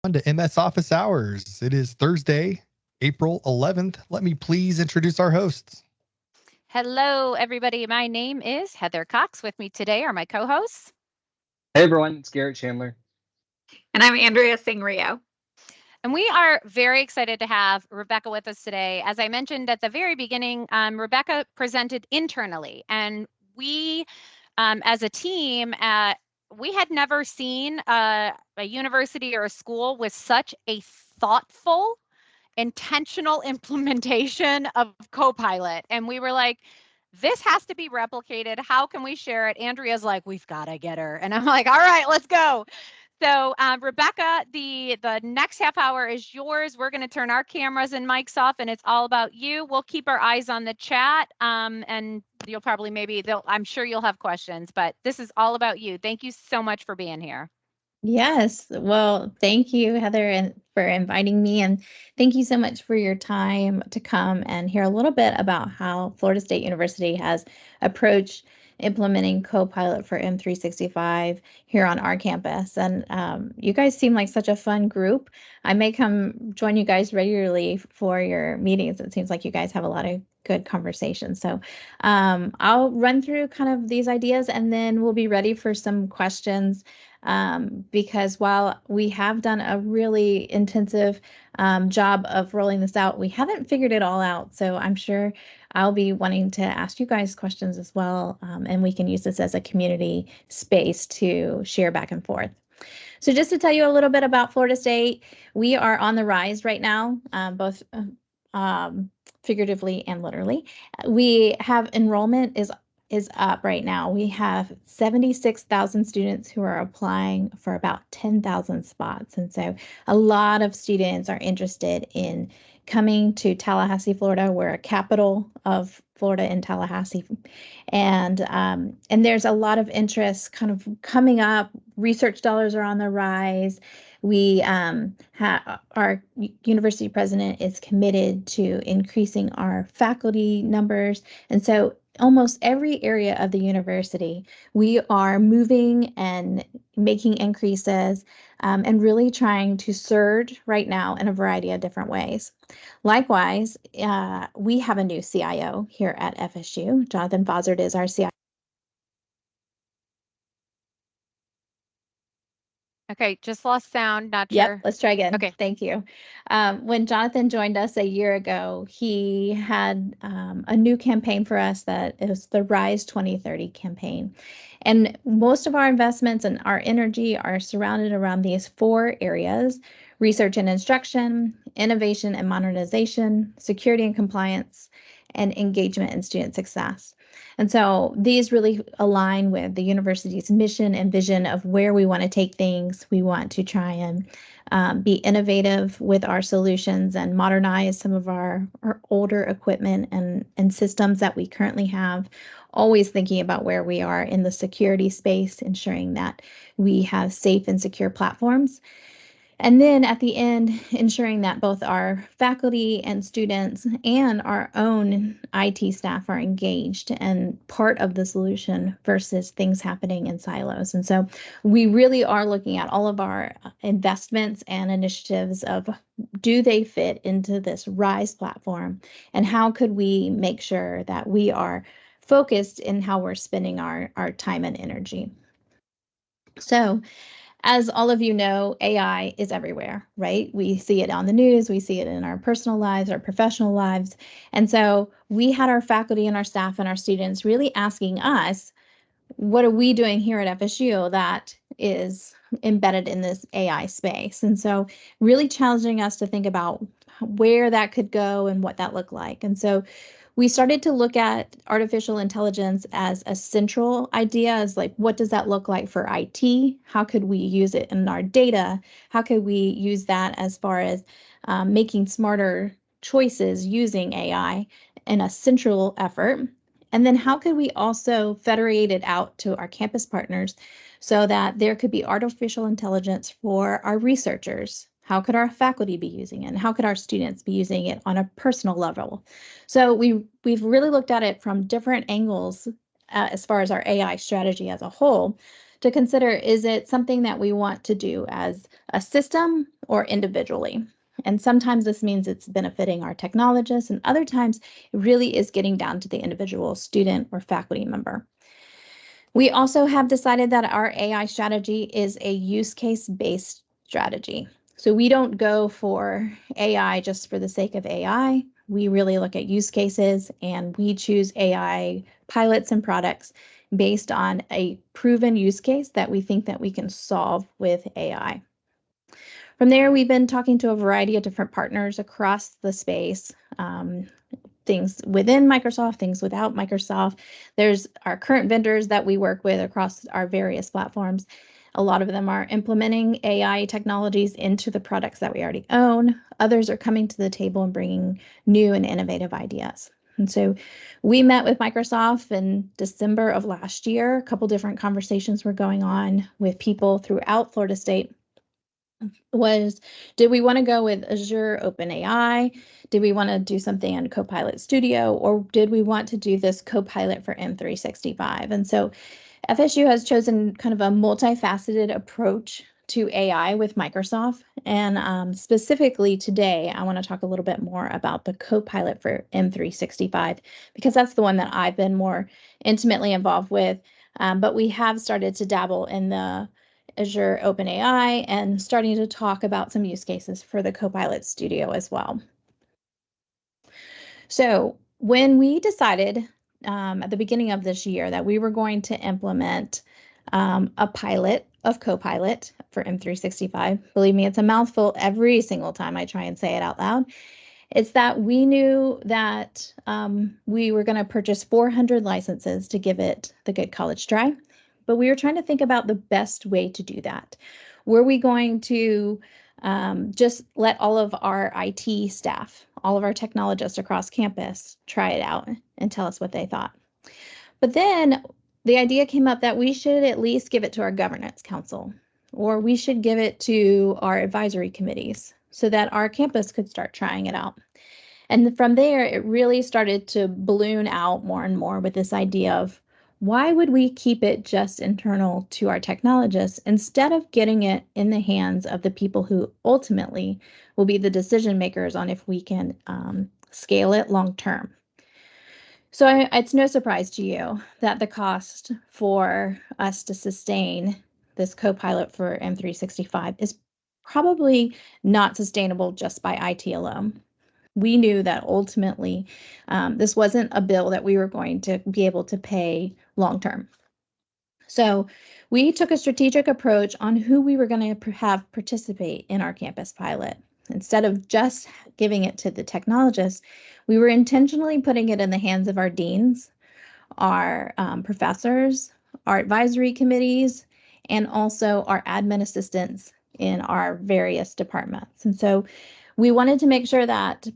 On to MS Office Hours. It is Thursday, April 11th. Let me please introduce our hosts. Hello, everybody. My name is Heather Cox. With me today are my co-hosts. Hey everyone, it's Garrett Chandler. And I'm Andrea Singrio. And we are very excited to have Rebecca with us today. As I mentioned at the very beginning, Rebecca presented internally, and we, as a team, we had never seen a university or a school with such a thoughtful, intentional implementation of Copilot. And we were like, this has to be replicated. How can we share it? Andrea's like, we've got to get her. And I'm like, all right, let's go. So Rebecca, the next half hour is yours. We're going to turn our cameras and mics off, and it's all about you. We'll keep our eyes on the chat, and you'll probably I'm sure you'll have questions, but this is all about you. Thank you so much for being here. Yes. Well, thank you, Heather, and for inviting me. And thank you so much for your time to come and hear a little bit about how Florida State University has approached implementing Copilot for M365 here on our campus. And you guys seem like such a fun group. I may come join you guys regularly for your meetings. It seems like you guys have a lot of good conversations. So I'll run through kind of these ideas, and then we'll be ready for some questions. Because while we have done a really intensive job of rolling this out, we haven't figured it all out. So I'm sure I'll be wanting to ask you guys questions as well, and we can use this as a community space to share back and forth. So just to tell you a little bit about Florida State, we are on the rise right now, both figuratively and literally. We have enrollment is up right now. We have 76,000 students who are applying for about 10,000 spots. And so a lot of students are interested in coming to Tallahassee, Florida. We're a capital of Florida in Tallahassee. And there's a lot of interest kind of coming up. Research dollars are on the rise. We our university president is committed to increasing our faculty numbers. And so almost every area of the university, we are moving and making increases and really trying to surge right now in a variety of different ways. Likewise, we have a new CIO here at FSU. Jonathan Fozzard is our CIO. Okay, just lost sound, not Yep, sure. let's try again. Okay. Thank you. When Jonathan joined us a year ago, he had a new campaign for us that is the Rise 2030 campaign. And most of our investments and our energy are surrounded around these 4 areas: research and instruction, innovation and modernization, security and compliance, and engagement and student success. And so these really align with the university's mission and vision of where we want to take things. We want to try and be innovative with our solutions and modernize some of our older equipment and systems that we currently have, always thinking about where we are in the security space, ensuring that we have safe and secure platforms. And then at the end, ensuring that both our faculty and students and our own IT staff are engaged and part of the solution versus things happening in silos. And so we really are looking at all of our investments and initiatives of, do they fit into this RISE platform? And how could we make sure that we are focused in how we're spending our time and energy? So, as all of you know, AI is everywhere, right? We see it on the news, we see it in our personal lives, our professional lives. And so we had our faculty and our staff and our students really asking us, what are we doing here at FSU that is embedded in this AI space? And so really challenging us to think about where that could go and what that looked like. And so we started to look at artificial intelligence as a central idea, as like, what does that look like for IT? How could we use it in our data? How could we use that as far as making smarter choices using AI in a central effort? And then how could we also federate it out to our campus partners so that there could be artificial intelligence for our researchers? How could our faculty be using it? And how could our students be using it on a personal level? So we've really looked at it from different angles as far as our AI strategy as a whole to consider, is it something that we want to do as a system or individually? And sometimes this means it's benefiting our technologists, and other times it really is getting down to the individual student or faculty member. We also have decided that our AI strategy is a use case based strategy. So we don't go for AI just for the sake of AI. We really look at use cases, and we choose AI pilots and products based on a proven use case that we think that we can solve with AI. From there, we've been talking to a variety of different partners across the space, things within Microsoft, things without Microsoft. There's our current vendors that we work with across our various platforms. A lot of them are implementing AI technologies into the products that we already own. Others are coming to the table and bringing new and innovative ideas. And so we met with Microsoft in December of last year. A couple different conversations were going on with people throughout Florida State. Did we want to go with Azure OpenAI? Did we want to do something on Copilot Studio? Or did we want to do this Copilot for M365? And so FSU has chosen kind of a multifaceted approach to AI with Microsoft. And specifically today, I want to talk a little bit more about the Copilot for M365, because that's the one that I've been more intimately involved with. But we have started to dabble in the Azure OpenAI and starting to talk about some use cases for the Copilot Studio as well. So when we decided at the beginning of this year that we were going to implement a pilot of Copilot for M365, believe me, it's a mouthful every single time I try and say it out loud. It's that we knew that we were going to purchase 400 licenses to give it the good college try. But we were trying to think about the best way to do that. Were we going to just let all of our IT staff, all of our technologists across campus try it out and tell us what they thought? But then the idea came up that we should at least give it to our governance council, or we should give it to our advisory committees so that our campus could start trying it out. And from there, it really started to balloon out more and more with this idea of, why would we keep it just internal to our technologists instead of getting it in the hands of the people who ultimately will be the decision makers on if we can scale it long term? So it's no surprise to you that the cost for us to sustain this Copilot for M365 is probably not sustainable just by IT alone. We knew that ultimately this wasn't a bill that we were going to be able to pay long term. So we took a strategic approach on who we were going to have participate in our campus pilot. Instead of just giving it to the technologists, we were intentionally putting it in the hands of our deans, our professors, our advisory committees, and also our admin assistants in our various departments. And so we wanted to make sure that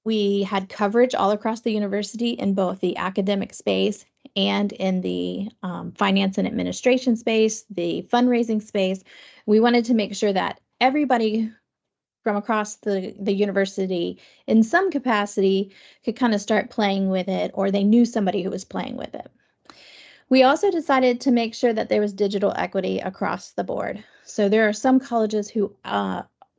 we had coverage all across the university in both the academic space and in the finance and administration space, the fundraising space. We wanted to make sure that everybody from across the university in some capacity could kind of start playing with it, or they knew somebody who was playing with it. We also decided to make sure that there was digital equity across the board. So there are some colleges who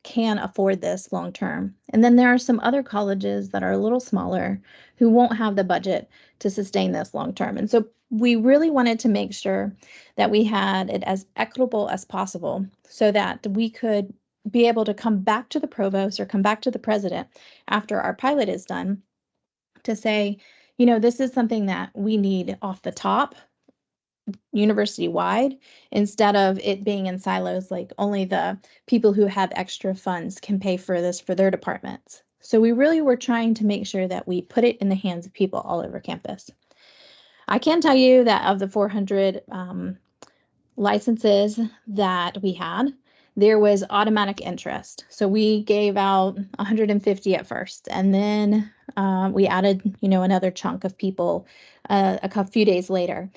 can afford this long term. And then there are some other colleges that are a little smaller who won't have the budget to sustain this long term. And so we really wanted to make sure that we had it as equitable as possible so that we could be able to come back to the provost or come back to the president after our pilot is done to say, you know, this is something that we need off the top, university-wide, instead of it being in silos, like only the people who have extra funds can pay for this for their departments. So we really were trying to make sure that we put it in the hands of people all over campus. I can tell you that of the 400 licenses that we had, there was automatic interest. So we gave out 150 at first, and then we added, another chunk of people a few days later.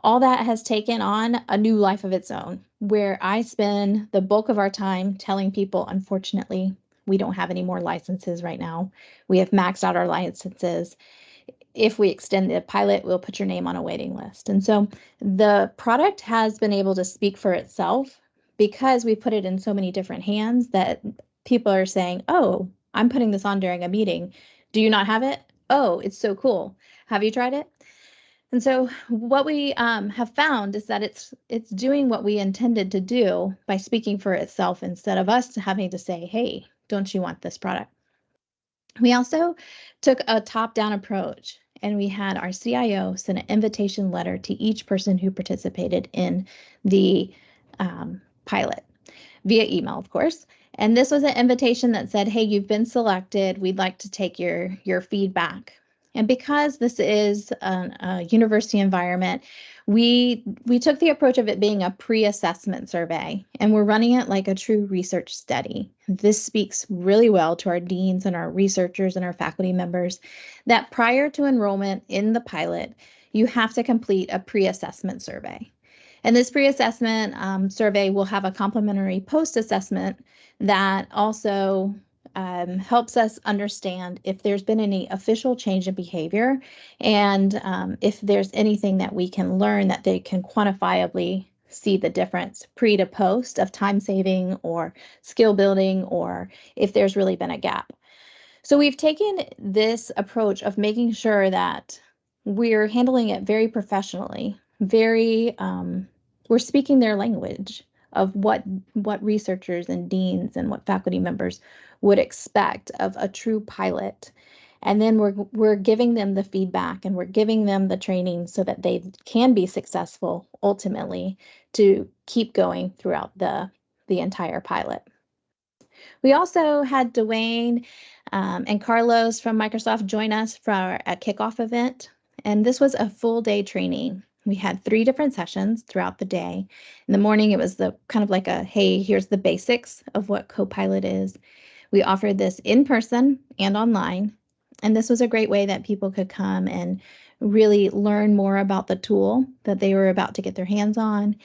All that has taken on a new life of its own, where I spend the bulk of our time telling people, unfortunately, we don't have any more licenses right now. We have maxed out our licenses. if we extend the pilot, we'll put your name on a waiting list. And so the product has been able to speak for itself because we put it in so many different hands that people are saying, oh, I'm putting this on during a meeting. Do you not have it? Oh, it's so cool. Have you tried it? And so what we have found is that it's doing what we intended to do by speaking for itself instead of us having to say, hey, don't you want this product? We also took a top-down approach, and we had our CIO send an invitation letter to each person who participated in the pilot via email, of course. And this was an invitation that said, hey, you've been selected. We'd like to take your feedback. And because this is a university environment, we took the approach of it being a pre-assessment survey, and we're running it like a true research study. This speaks really well to our deans and our researchers and our faculty members that prior to enrollment in the pilot, you have to complete a pre-assessment survey. And this pre-assessment survey will have a complimentary post-assessment that also helps us understand if there's been any official change in behavior and if there's anything that we can learn that they can quantifiably see the difference pre to post of time saving or skill building, or if there's really been a gap. So we've taken this approach of making sure that we're handling it very professionally, we're speaking their language of what researchers and deans and what faculty members would expect of a true pilot. And then we're giving them the feedback and we're giving them the training so that they can be successful ultimately to keep going throughout the entire pilot. We also had Dwayne and Carlos from Microsoft join us for a kickoff event. And this was a full day training. We had 3 different sessions throughout the day. In the morning, it was the kind of like a, hey, here's the basics of what Copilot is. We offered this in person and online. And this was a great way that people could come and really learn more about the tool that they were about to get their hands on.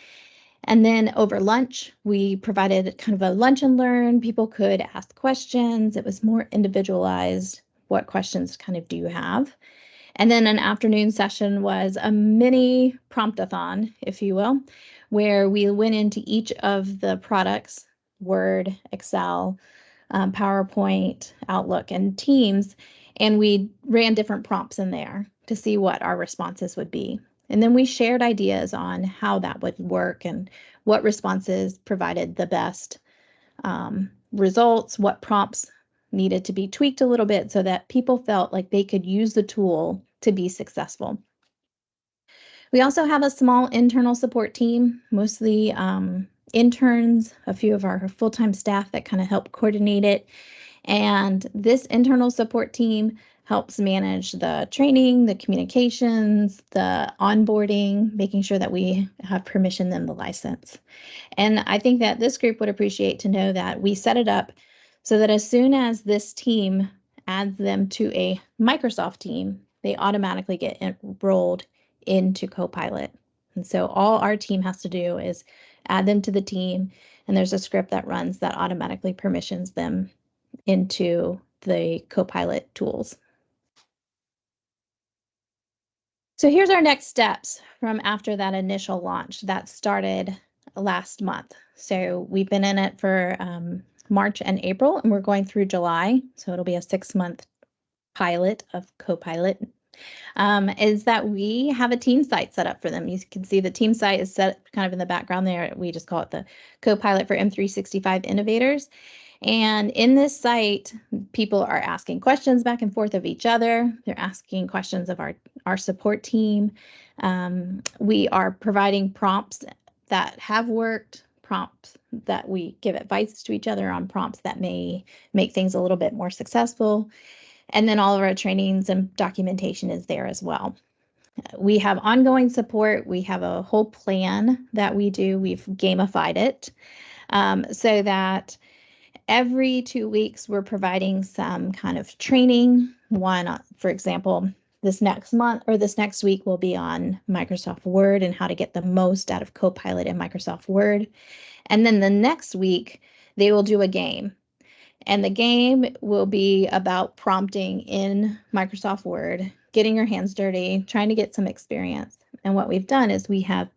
And then over lunch, we provided kind of a lunch and learn. People could ask questions. It was more individualized. What questions kind of do you have? And then an afternoon session was a mini promptathon, if you will, where we went into each of the products, Word, Excel, PowerPoint, Outlook, and Teams, and we ran different prompts in there to see what our responses would be. And then we shared ideas on how that would work and what responses provided the best results, what prompts needed to be tweaked a little bit so that people felt like they could use the tool to be successful. We also have a small internal support team, mostly interns, a few of our full-time staff that kind of help coordinate it. And this internal support team helps manage the training, the communications, the onboarding, making sure that we have permission and the license. And I think that this group would appreciate to know that we set it up so that as soon as this team adds them to a Microsoft team, they automatically get enrolled into Copilot. And so all our team has to do is add them to the team, and there's a script that runs that automatically permissions them into the Copilot tools. So here's our next steps from after that initial launch that started last month. So we've been in it for March and April, and we're going through July. So it'll be a 6-month pilot of Copilot. Is that we have a team site set up for them. You can see the team site is set kind of in the background there. We just call it the Copilot for M365 Innovators. And in this site, people are asking questions back and forth of each other. They're asking questions of our support team. We are providing prompts that have worked, prompts that we give advice to each other on, prompts that may make things a little bit more successful. And then all of our trainings and documentation is there as well. We have ongoing support. We have a whole plan that we do. We've gamified it so that every 2 weeks, we're providing some kind of training. One, for example, this next month or this next week will be on Microsoft Word and how to get the most out of Copilot in Microsoft Word. And then the next week, they will do a game. And the game will be about prompting in Microsoft Word getting your hands dirty, trying to get some experience. And what we've done is we have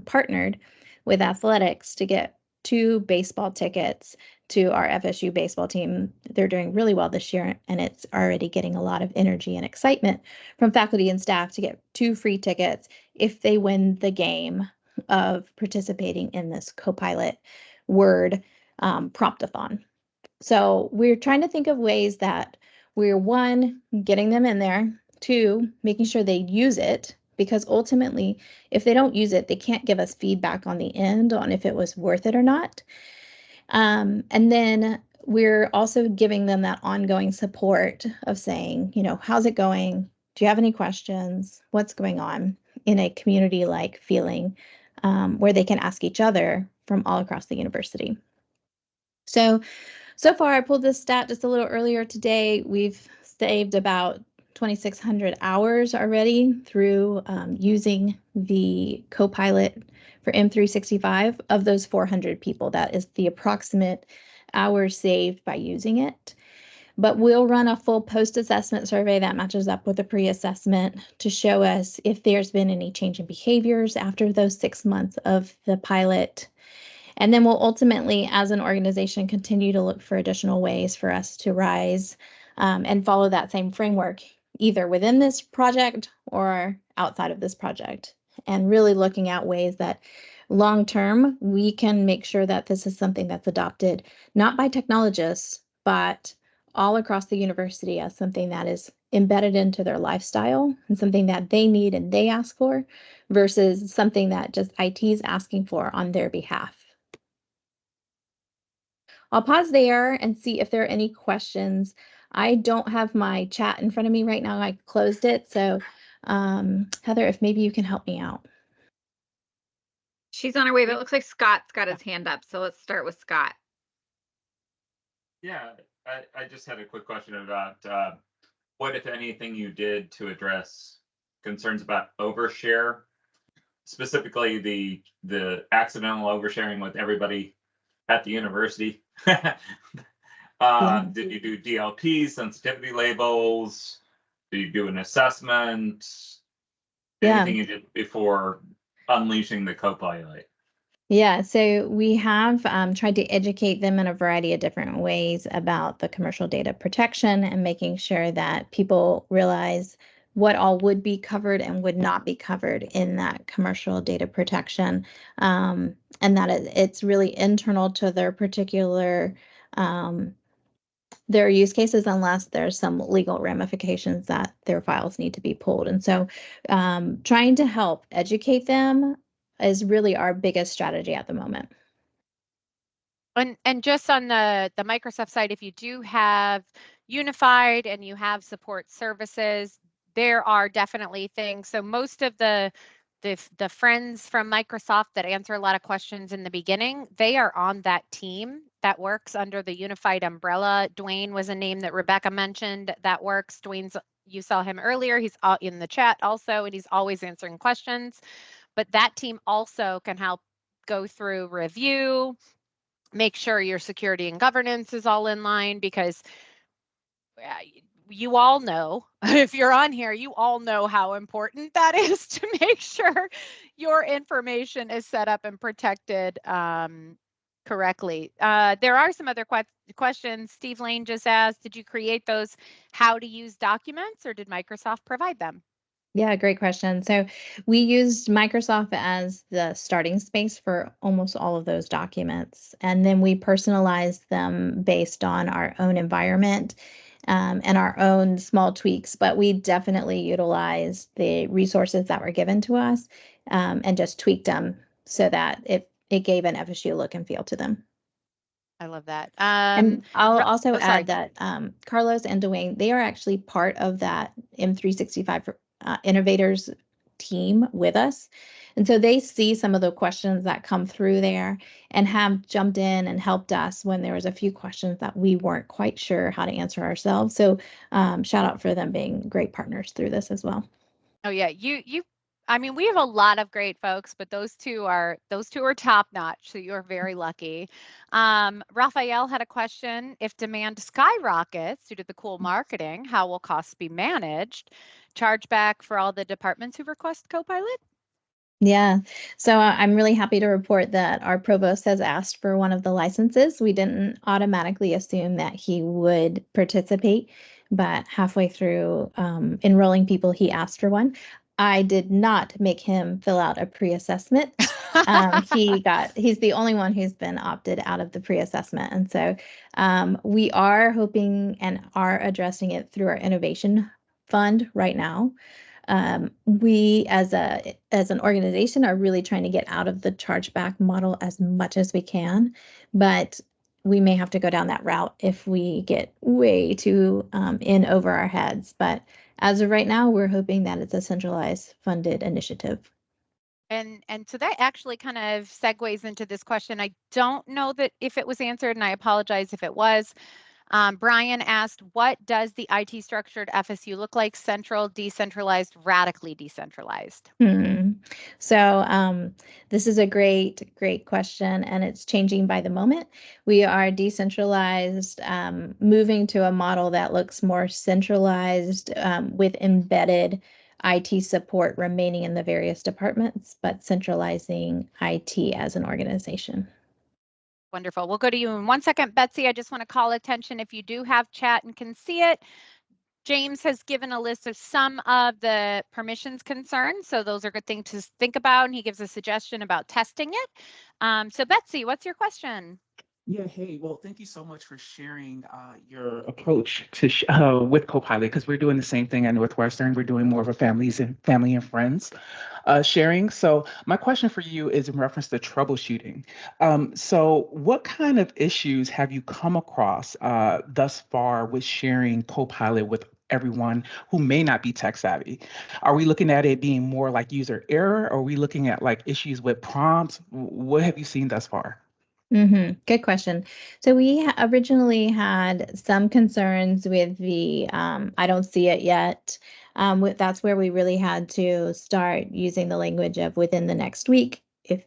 partnered with athletics to get 2 baseball tickets to our FSU baseball team. They're doing really well this year, and it's already getting a lot of energy and excitement from faculty and staff to get 2 free tickets if they win the game of participating in this Copilot word promptathon. So we're trying to think of ways that we're, 1, getting them in there, 2, making sure they use it, because ultimately, if they don't use it, they can't give us feedback on the end on if it was worth it or not. And then we're also giving them that ongoing support of saying, how's it going? Do you have any questions? What's going on, in a community-like feeling where they can ask each other from all across the university. So far, I pulled this stat just a little earlier today. We've saved about 2,600 hours already through using the Copilot for M365. Of those 400 people, that is the approximate hours saved by using it. But we'll run a full post-assessment survey that matches up with the pre-assessment to show us if there's been any change in behaviors after those 6 months of the pilot. And then we'll ultimately, as an organization, continue to look for additional ways for us to rise and follow that same framework, either within this project or outside of this project. And really looking at ways that long-term, we can make sure that this is something that's adopted, not by technologists, but all across the university as something that is embedded into their lifestyle and something that they need and they ask for, versus something that just IT is asking for on their behalf. I'll pause there and see if there are any questions. I don't have my chat in front of me right now. I closed it. So Heather, if maybe you can help me out. She's on her way, but it looks like Scott's got his hand up. So let's start with Scott. Yeah, I just had a quick question about what, if anything, you did to address concerns about overshare, specifically the accidental oversharing with everybody at the university. Did you do DLPs, sensitivity labels? Did you do an assessment? Anything you did before unleashing the Copilot? Yeah, so we have tried to educate them in a variety of different ways about the commercial data protection and making sure that people realize what all would be covered and would not be covered in that commercial data protection, and that it's really internal to their particular their use cases, unless there's some legal ramifications that their files need to be pulled. And so trying to help educate them is really our biggest strategy at the moment. And just on the Microsoft side, if you do have Unified and you have support services, there are definitely things. So most of the friends from Microsoft that answer a lot of questions in the beginning, they are on that team that works under the Unified umbrella. Dwayne was a name that Rebecca mentioned that works. Dwayne's, you saw him earlier. He's in the chat also, and he's always answering questions. But that team also can help go through review, make sure your security and governance is all in line, because you all know, if you're on here, you all know how important that is to make sure your information is set up and protected correctly. There are some other questions. Steve Lane just asked, did you create those how to use documents, or did Microsoft provide them? Yeah, great question. So we used Microsoft as the starting space for almost all of those documents. And then we personalized them based on our own environment and our own small tweaks. But we definitely utilized the resources that were given to us and just tweaked them so that it gave an FSU look and feel to them. I love that. And I'll also add that Carlos and Dwayne, they are actually part of that M365 innovators team with us. And so they see some of the questions that come through there and have jumped in and helped us when there was a few questions that we weren't quite sure how to answer ourselves. So shout out for them being great partners through this as well. Oh yeah, you I mean, we have a lot of great folks, but those two are top notch. So you're very lucky. Raphael had a question: if demand skyrockets due to the cool marketing, how will costs be managed? Chargeback for all the departments who request Copilot? Yeah. So I'm really happy to report that our provost has asked for one of the licenses. We didn't automatically assume that he would participate, but halfway through enrolling people, he asked for one. I did not make him fill out a pre-assessment. He's the only one who's been opted out of the pre-assessment. And so we are hoping and are addressing it through our innovation fund right now. We as an organization are really trying to get out of the chargeback model as much as we can, but we may have to go down that route if we get way too in over our heads. But as of right now, we're hoping that it's a centralized funded initiative. And so that actually kind of segues into this question. I don't know that if it was answered, and I apologize if it was. Brian asked, what does the IT structured FSU look like? Central, decentralized, radically decentralized? So this is a great question, and it's changing by the moment. We are decentralized, moving to a model that looks more centralized with embedded IT support remaining in the various departments, but centralizing IT as an organization. Wonderful. We'll go to you in 1 second, Betsy. I just want to call attention, if you do have chat and can see it, James has given a list of some of the permissions concerns. So those are good things to think about. And he gives a suggestion about testing it. So Betsy, what's your question? Yeah, hey, well, thank you so much for sharing your approach with Copilot, because we're doing the same thing at Northwestern. We're doing more of a family and friends sharing. So my question for you is in reference to troubleshooting. So what kind of issues have you come across thus far with sharing Copilot with everyone who may not be tech savvy? Are we looking at it being more like user error? Or are we looking at like issues with prompts? What have you seen thus far? Good question. So we originally had some concerns with the I don't see it yet. That's where we really had to start using the language of within the next week. If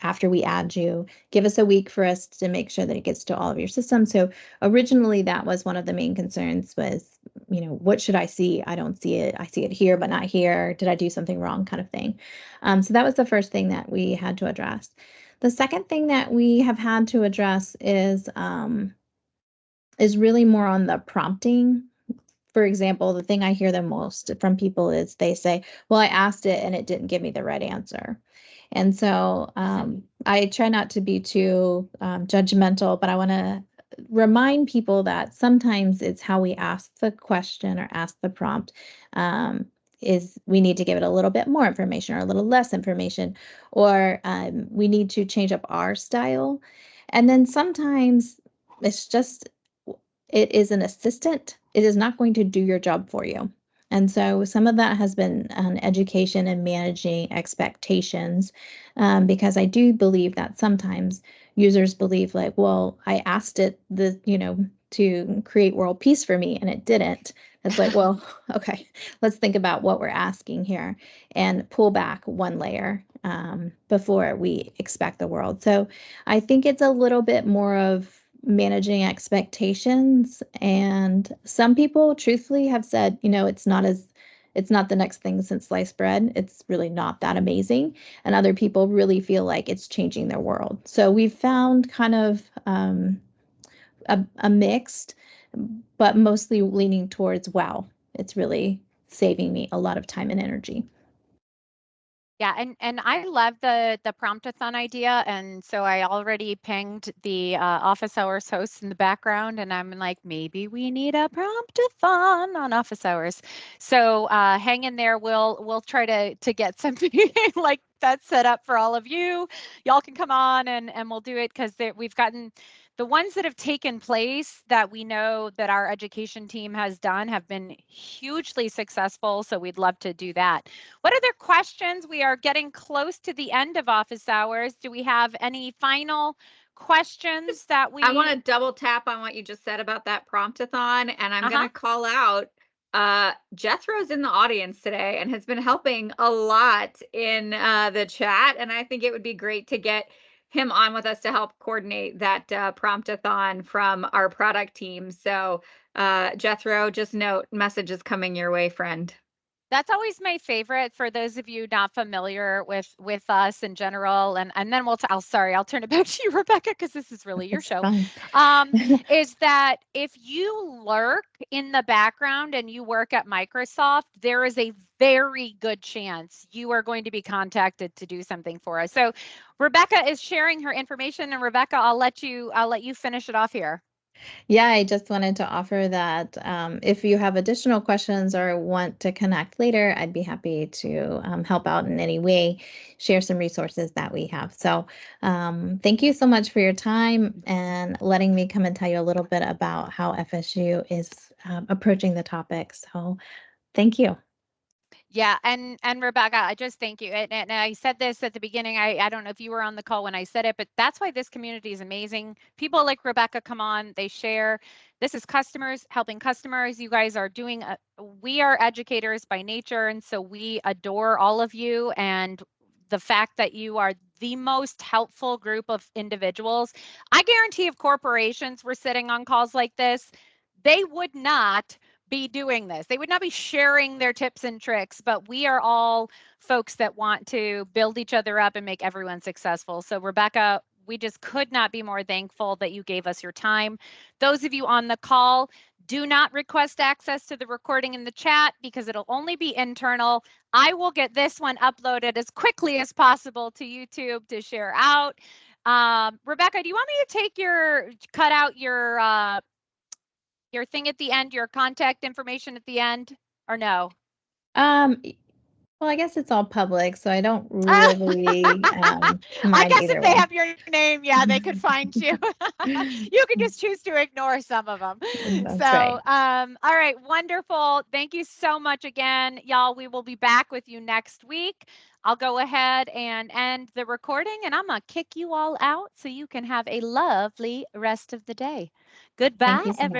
after we add you, give us a week for us to make sure that it gets to all of your systems. So originally that was one of the main concerns was, what should I see? I don't see it. I see it here, but not here. Did I do something wrong, kind of thing? So that was the first thing that we had to address. The second thing that we have had to address is really more on the prompting. For example, the thing I hear the most from people is they say, well, I asked it and it didn't give me the right answer. And so I try not to be too judgmental, but I want to remind people that sometimes it's how we ask the question or ask the prompt. Is we need to give it a little bit more information or a little less information, or we need to change up our style. And then sometimes it's just, it is an assistant. It is not going to do your job for you. And so some of that has been an education and managing expectations, because I do believe that sometimes users believe like, well, I asked it to create world peace for me and it didn't. It's like, well, okay, let's think about what we're asking here and pull back one layer before we expect the world. So I think it's a little bit more of managing expectations. And some people truthfully have said, it's not the next thing since sliced bread. It's really not that amazing. And other people really feel like it's changing their world. So we've found kind of a mixed, but mostly leaning towards, wow, it's really saving me a lot of time and energy. Yeah, and I love the promptathon idea, and so I already pinged the office hours hosts in the background, and I'm like, maybe we need a promptathon on office hours. So hang in there. We'll try to get something like that set up for all of you. Y'all can come on and we'll do it, because we've gotten the ones that have taken place that we know that our education team has done have been hugely successful. So we'd love to do that. What other questions? We are getting close to the end of office hours. Do we have any final questions that we... I want to double tap on what you just said about that promptathon, and I'm going to call out Jethro's in the audience today and has been helping a lot in the chat. And I think it would be great to get him on with us to help coordinate that prompt-a-thon from our product team. So Jethro, just note, messages coming your way, friend. That's always my favorite for those of you not familiar with us in general. And then I'll turn it back to you, Rebecca, because this is really your show. Is that if you lurk in the background and you work at Microsoft, there is a very good chance you are going to be contacted to do something for us. So Rebecca is sharing her information, and Rebecca, I'll let you finish it off here. Yeah, I just wanted to offer that if you have additional questions or want to connect later, I'd be happy to help out in any way, share some resources that we have. So thank you so much for your time and letting me come and tell you a little bit about how FSU is approaching the topic. So thank you. Yeah, and Rebecca, I just thank you. And I said this at the beginning. I don't know if you were on the call when I said it, but that's why this community is amazing. People like Rebecca come on, they share. This is customers helping customers. You guys are doing. We are educators by nature, and so we adore all of you. And the fact that you are the most helpful group of individuals, I guarantee if corporations were sitting on calls like this, they would not be doing this. They would not be sharing their tips and tricks, but we are all folks that want to build each other up and make everyone successful. So Rebecca, we just could not be more thankful that you gave us your time. Those of you on the call, do not request access to the recording in the chat because it'll only be internal. I will get this one uploaded as quickly as possible to YouTube to share out. Rebecca, do you want me to cut out your thing at the end, your contact information at the end, or no? Well, I guess it's all public, so I don't really I mind guess either if they way. have your name, yeah, they could find you. You can just choose to ignore some of them. That's So, right. all right, wonderful. Thank you so much again, y'all. We will be back with you next week. I'll go ahead and end the recording, and I'm gonna kick you all out so you can have a lovely rest of the day. Goodbye, Thank you so much. everyone.